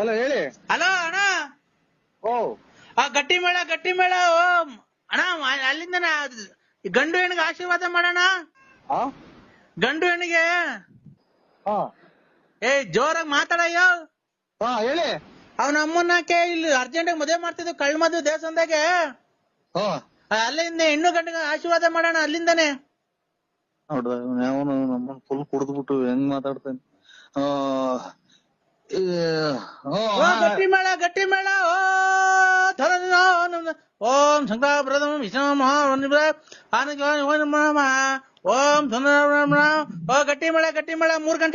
Hello ಹೇಳಿ. Hello ಅಣ್ಣ, ಓ ಗಟ್ಟಿ ಮೇಳ ಓ ಅಣ್ಣ, ಅಲ್ಲಿಂದ ಗಂಡು ಹೆಣ್ಣಿಗೆ ಆಶೀರ್ವಾದ ಮಾಡೋಣ. ಹಾ ಗಂಡು ಹೆಣ್ಣಿಗೆ ಹಾ ಜೋರಾಗಿ ಮಾತಾಡಯ್ಯೋ. ಹಾ ಹೇಳಿ. ಅವ್ನ ಅಮ್ಮನ್ನಕ್ಕೆ ಇಲ್ಲಿ ಅರ್ಜೆಂಟ್ ಮದುವೆ ಮಾಡ್ತಿದ್ವು ಕಳ್ಮದ್ದು ದೇವಸ್ಥಾನದಾಗೆ. ಹಾ ಅಲ್ಲಿಂದ ಹೆಣ್ಣು ಗಂಡಿಗೆ ಆಶೀರ್ವಾದ ಮಾಡೋಣ ಅಲ್ಲಿಂದಾನೆ. ನೋಡ್ದ ಅವನು ನಮ್ಮನ್ನ ಫುಲ್ ಕುಡಿದ್ಬಿಟ್ಟು ಹೆಂಗ್ ಮಾತಾಡ್ತಾನೆ. ಗಟ್ಟಿ ಮೇಳ ಓ ಓಂ ಶಂಕರಪ್ರದಂ ವಿಷ್ಣು ಮಹಾ ಓಂ ಗಟ್ಟಿ ಮೇಳ 3 ಗಂಟೆ